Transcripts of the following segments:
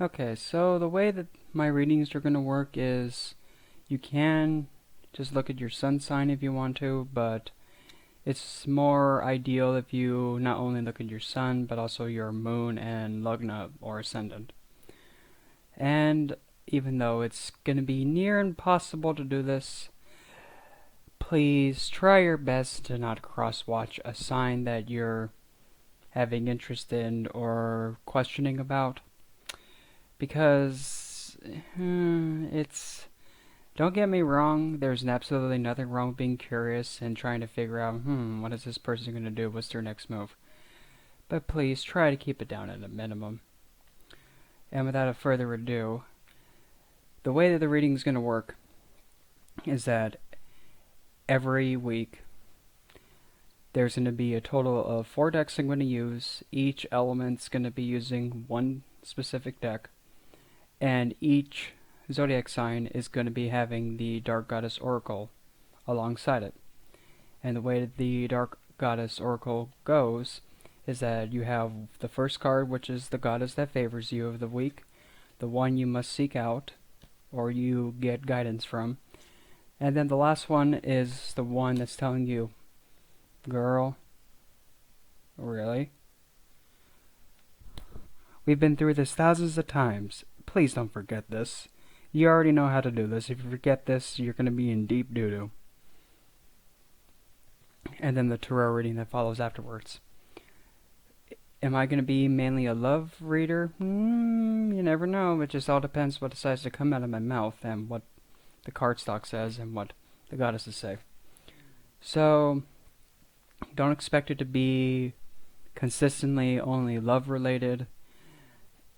Okay, so the way that my readings are going to work is you can just look at your sun sign if you want to, but it's more ideal if you not only look at your sun, but also your moon and lagna or ascendant. And even though it's going to be near impossible to do this, please try your best to not cross-watch a sign that you're having interest in or questioning about. Because it's don't get me wrong, there's absolutely nothing wrong with being curious and trying to figure out, what is this person going to do? What's their next move? But please try to keep it down at a minimum. And without further ado, the way that the reading is going to work is that every week there's going to be a total of 4 decks I'm going to use. Each element's going to be using one specific deck, and each zodiac sign is going to be having the Dark Goddess Oracle alongside it. And the way that the Dark Goddess Oracle goes is that you have the first card, which is the goddess that favors you of the week, the one you must seek out or you get guidance from, and then the last one is the one that's telling you, girl, really? We've been through this thousands of times. Please don't forget this. You already know how to do this. If you forget this, you're going to be in deep doo-doo. And then the tarot reading that follows afterwards. Am I going to be mainly a love reader? You never know. It just all depends what decides to come out of my mouth and what the cardstock says and what the goddesses say. So, don't expect it to be consistently only love related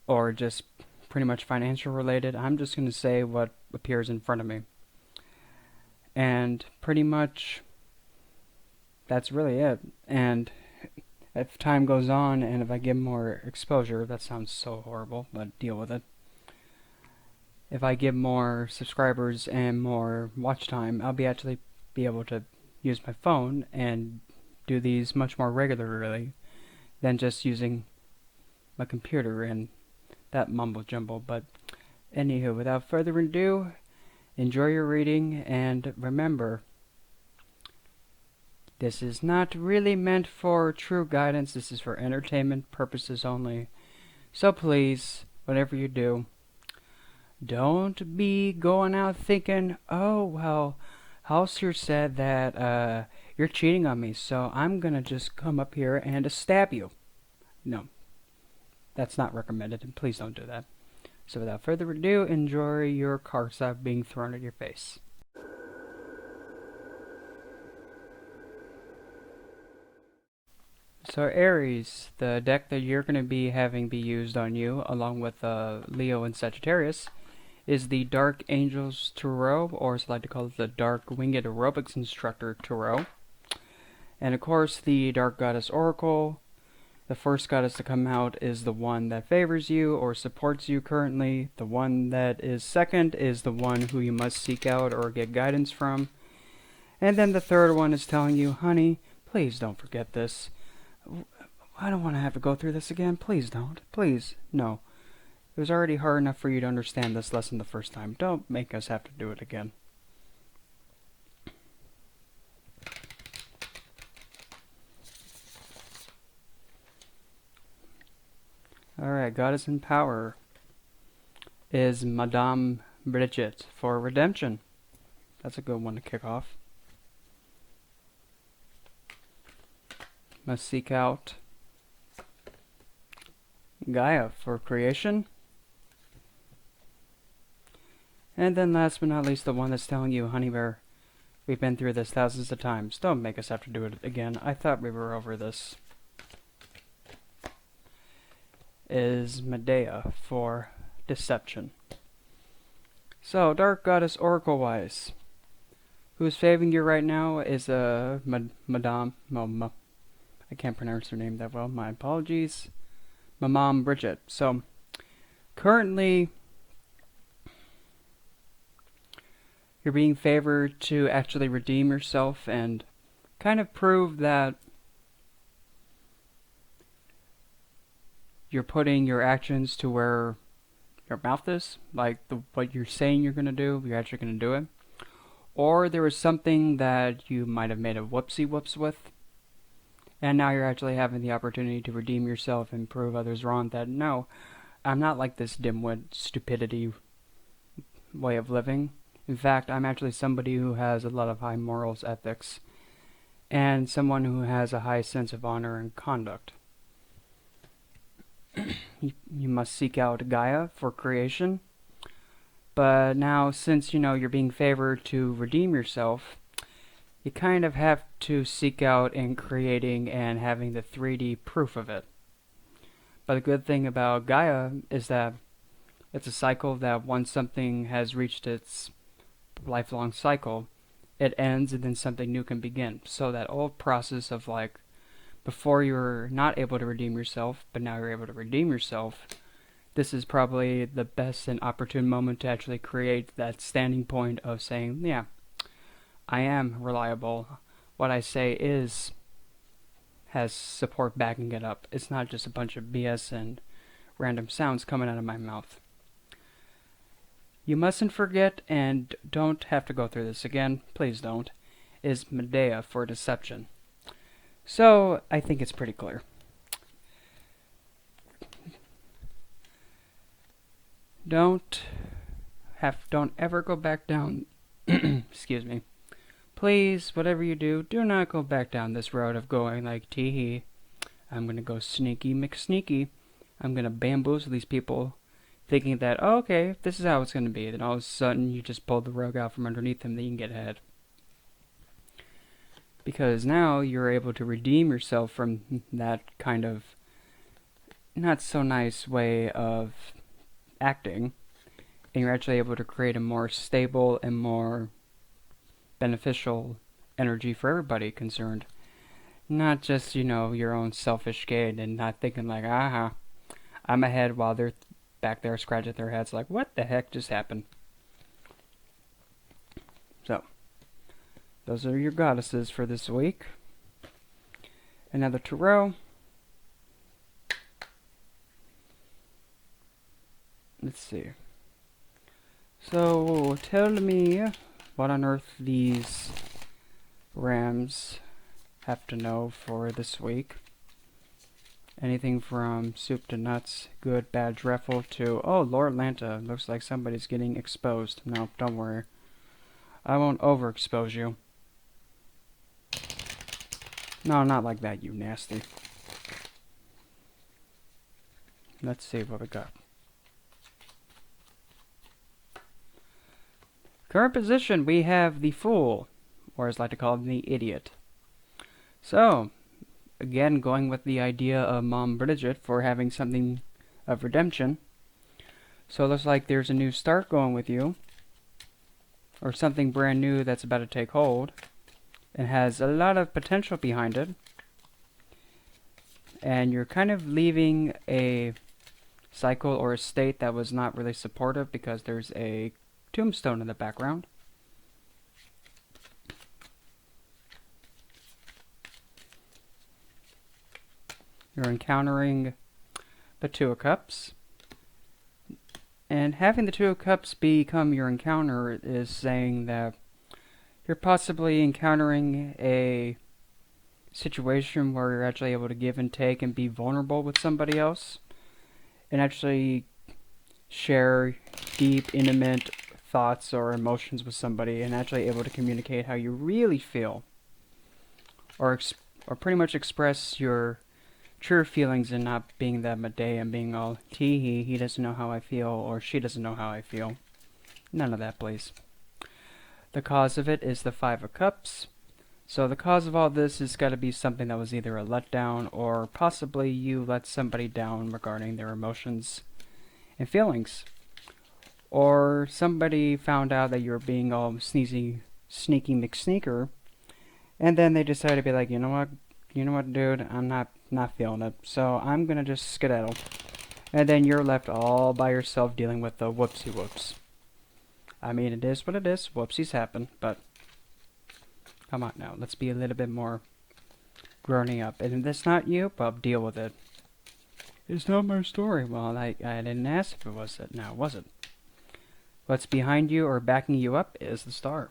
or just pretty much financial related. I'm just going to say what appears in front of me. And pretty much that's really it. And if time goes on and if I get more exposure, that sounds so horrible, but deal with it. If I get more subscribers and more watch time, I'll actually be able to use my phone and do these much more regularly than just using my computer and that mumble jumble. But anywho, without further ado, enjoy your reading, and remember, this is not really meant for true guidance. This is for entertainment purposes only. So please, whatever you do, don't be going out thinking, oh, well, Halsier said that you're cheating on me, so I'm going to just come up here and stab you. No, that's not recommended, and please don't do that. So without further ado, enjoy your cards being thrown at your face. So Aries, the deck that you're going to be having be used on you, along with Leo and Sagittarius, is the Dark Angels Tarot, or as I like to call it, the Dark Winged Aerobics Instructor Tarot. And of course, the Dark Goddess Oracle. The first goddess to come out is the one that favors you or supports you currently. The one that is second is the one who you must seek out or get guidance from. And then the third one is telling you, honey, please don't forget this. I don't want to have to go through this again. Please don't. Please, no. It was already hard enough for you to understand this lesson the first time. Don't make us have to do it again. Alright, Goddess in Power is Madame Bridget for Redemption. That's a good one to kick off. Must seek out Gaia for Creation. And then last but not least, the one that's telling you, honey bear, we've been through this thousands of times. Don't make us have to do it again. I thought we were over this. Is Medea for Deception. So, Dark Goddess Oracle-wise, who's favoring you right now is Madame, I can't pronounce her name that well, my apologies, Mamam Bridget. So, currently, you're being favored to actually redeem yourself and kind of prove that you're putting your actions to where your mouth is, like what you're saying you're gonna do, you're actually gonna do it. Or there was something that you might have made a whoopsie whoops with, and now you're actually having the opportunity to redeem yourself and prove others wrong that no, I'm not like this dimwit stupidity way of living. In fact, I'm actually somebody who has a lot of high morals, ethics, and someone who has a high sense of honor and conduct. You must seek out Gaia for creation, but now since you're being favored to redeem yourself, you kind of have to seek out in creating and having the 3D proof of it. But the good thing about Gaia is that it's a cycle that once something has reached its lifelong cycle, it ends and then something new can begin. So that old process of like before you were not able to redeem yourself, but now you're able to redeem yourself, this is probably the best and opportune moment to actually create that standing point of saying, yeah, I am reliable. What I say has support backing it up. It's not just a bunch of BS and random sounds coming out of my mouth. You mustn't forget, and don't have to go through this again, please don't, is Medea for deception. So, I think it's pretty clear. Don't ever go back down, excuse me. Please, whatever you do, do not go back down this road of going like, tee-hee, I'm gonna go sneaky McSneaky. I'm gonna bamboozle these people, thinking that, oh, okay, this is how it's gonna be. Then all of a sudden, you just pull the rug out from underneath them, then you can get ahead. Because now you're able to redeem yourself from that kind of not so nice way of acting, and you're actually able to create a more stable and more beneficial energy for everybody concerned. Not just, your own selfish gain and not thinking like, aha, I'm ahead while they're back there scratching their heads like, what the heck just happened? So, those are your goddesses for this week. Another tarot. Let's see. So, tell me what on earth these Rams have to know for this week. Anything from soup to nuts, good, bad, dreadful, to, oh, Lord Lanta, looks like somebody's getting exposed. No, don't worry. I won't overexpose you. No, not like that, you nasty. Let's see what we got. Current position, we have the Fool, or as I like to call him, the Idiot. So, again, going with the idea of Mom Bridget for having something of redemption. So it looks like there's a new start going with you, or something brand new that's about to take hold. It has a lot of potential behind it. And you're kind of leaving a cycle or a state that was not really supportive because there's a tombstone in the background. You're encountering the Two of Cups. And having the Two of Cups become your encounter is saying that you're possibly encountering a situation where you're actually able to give and take and be vulnerable with somebody else. And actually share deep, intimate thoughts or emotions with somebody and actually able to communicate how you really feel. Or pretty much express your true feelings and not being that Medea and being all, tee-hee, he doesn't know how I feel, or she doesn't know how I feel. None of that, please. The cause of it is the Five of Cups. So the cause of all this has got to be something that was either a letdown or possibly you let somebody down regarding their emotions and feelings. Or somebody found out that you're being all sneaky McSneaker, and then they decided to be like, you know what, dude, I'm not feeling it, so I'm gonna just skedaddle. And then you're left all by yourself dealing with the whoopsie whoops. I mean, it is what it is. Whoopsies happen, but come on now, let's be a little bit more growing up. And if that's not you, well, deal with it. It's not my story. Well, I didn't ask if it was it. Now, was it? What's behind you or backing you up is the star.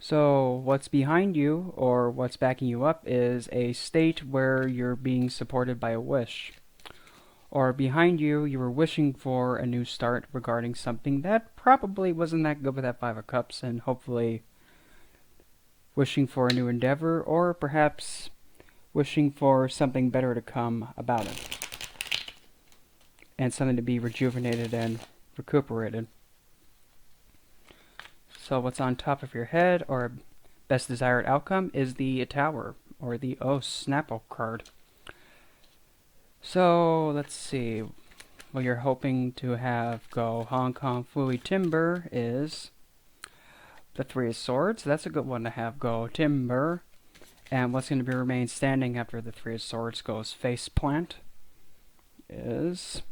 So, what's behind you or what's backing you up is a state where you're being supported by a wish. Or behind you, you were wishing for a new start regarding something that probably wasn't that good with that Five of Cups, and hopefully wishing for a new endeavor, or perhaps wishing for something better to come about it. And something to be rejuvenated and recuperated. So what's on top of your head, or best desired outcome, is the Tower, or the Oh Snapple card. So, let's see. What you're hoping to have go Hong Kong Fooey Timber is the Three of Swords. That's a good one to have go Timber. And what's going to be remain standing after the Three of Swords goes Face Plant is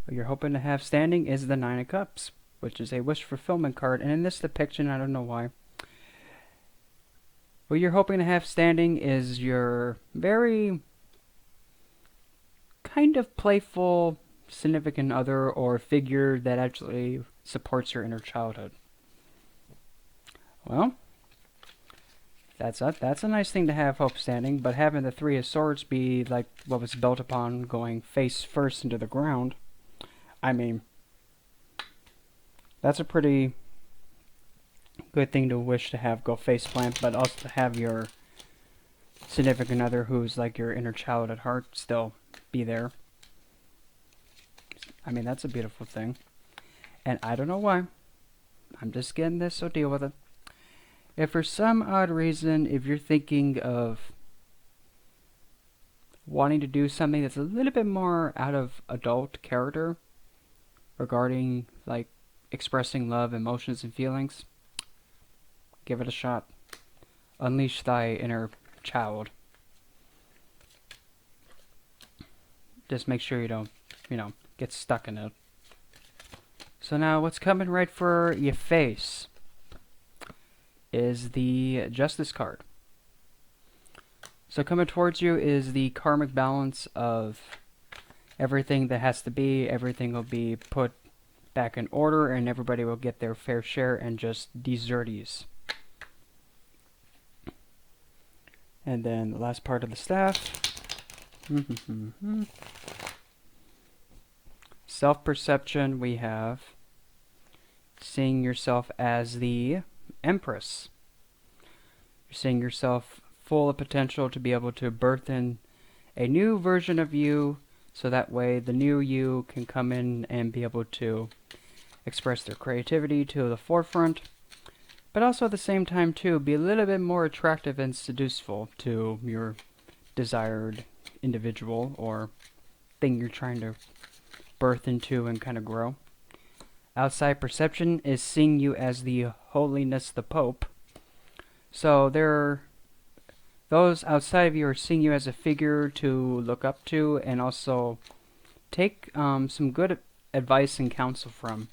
what you're hoping to have standing is the Nine of Cups, which is a wish fulfillment card. And in this depiction, I don't know why, what you're hoping to have standing is your very kind of playful significant other or figure that actually supports your inner childhood. Well, that's a nice thing to have hope standing, but having the Three of Swords be like what was built upon going face first into the ground, I mean, that's a pretty good thing to wish to have go face plant, but also to have your significant other who's like your inner child at heart still be there. I mean, that's a beautiful thing. And I don't know why. I'm just getting this, so deal with it. If for some odd reason, if you're thinking of wanting to do something that's a little bit more out of adult character regarding like expressing love, emotions, and feelings, give it a shot. Unleash thy inner child. Just make sure you don't, get stuck in it. So now what's coming right for your face is the Justice card. So coming towards you is the karmic balance of everything that has to be, everything will be put back in order, and everybody will get their fair share and just deserties. And then the last part of the staff. Self-perception, we have seeing yourself as the Empress. You're seeing yourself full of potential to be able to birth in a new version of you, so that way the new you can come in and be able to express their creativity to the forefront, but also at the same time too be a little bit more attractive and seduceful to your desired individual or thing you're trying to birth into and kind of grow. Outside perception is seeing you as the Holiness the Pope. So those outside of you are seeing you as a figure to look up to and also take some good advice and counsel from.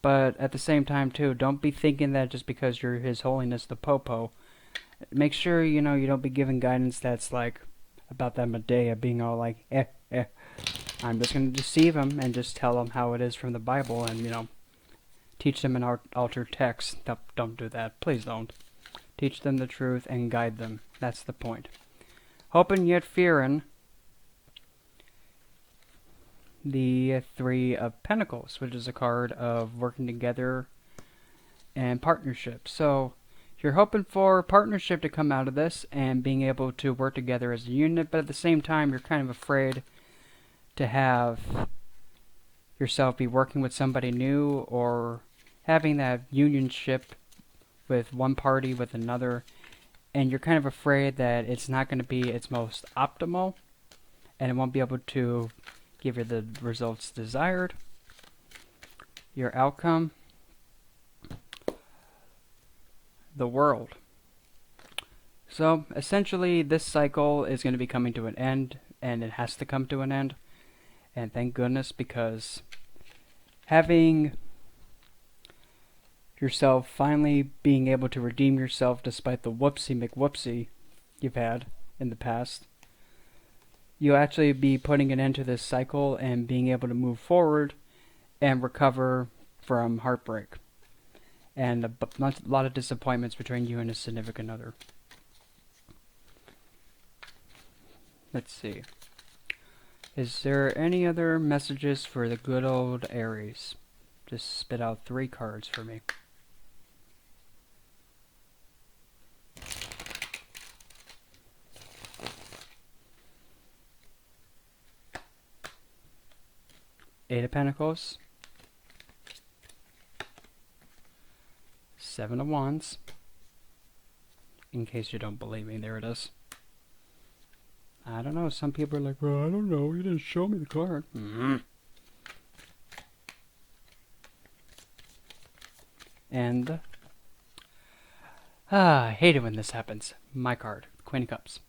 But at the same time too, don't be thinking that just because you're His Holiness the Popo. Make sure you don't be giving guidance that's like about that Medea being all like, I'm just going to deceive him and just tell him how it is from the Bible and, teach them an altered text. Don't do that. Please don't. Teach them the truth and guide them. That's the point. Hoping yet fearing the Three of Pentacles, which is a card of working together and partnership. So you're hoping for partnership to come out of this and being able to work together as a unit, but at the same time you're kind of afraid to have yourself be working with somebody new or having that unionship with one party with another, and you're kind of afraid that it's not going to be its most optimal and it won't be able to give you the results desired. Your outcome, the World. So essentially this cycle is going to be coming to an end, and it has to come to an end. And thank goodness, because having yourself finally being able to redeem yourself despite the whoopsie McWhoopsie you've had in the past. You'll actually be putting an end to this cycle and being able to move forward and recover from heartbreak and a lot of disappointments between you and a significant other. Let's see. Is there any other messages for the good old Aries? Just spit out 3 cards for me. Eight of Pentacles. 7 of Wands. In case you don't believe me, there it is. I don't know, some people are like, well, I don't know, you didn't show me the card. And, I hate it when this happens. My card, Queen of Cups.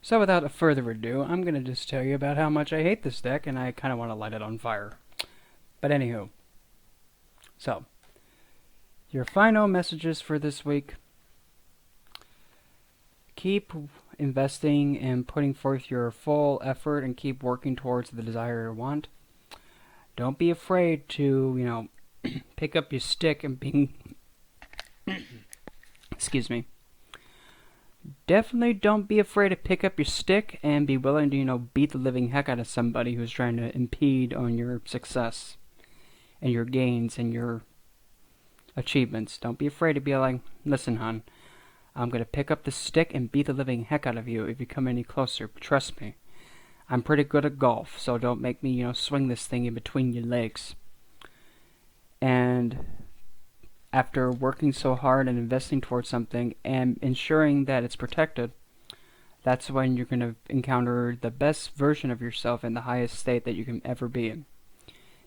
So without further ado, I'm going to just tell you about how much I hate this deck, and I kind of want to light it on fire. But anywho. So, your final messages for this week. Keep investing and putting forth your full effort and keep working towards the desire you want. Don't be afraid to, pick up your stick and being... Excuse me. Definitely don't be afraid to pick up your stick and be willing to, beat the living heck out of somebody who's trying to impede on your success and your gains and your achievements. Don't be afraid to be like, listen, hon, I'm going to pick up the stick and beat the living heck out of you if you come any closer. But trust me, I'm pretty good at golf, so don't make me, swing this thing in between your legs. And after working so hard and investing towards something and ensuring that it's protected, that's when you're going to encounter the best version of yourself in the highest state that you can ever be in.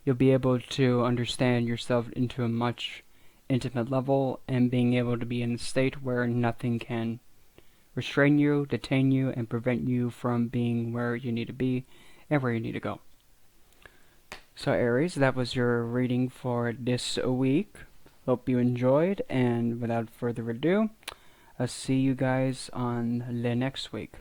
You'll be able to understand yourself into a much intimate level and being able to be in a state where nothing can restrain you, detain you, and prevent you from being where you need to be and where you need to go. So Aries, that was your reading for this week. Hope you enjoyed, and without further ado, I'll see you guys on the next week.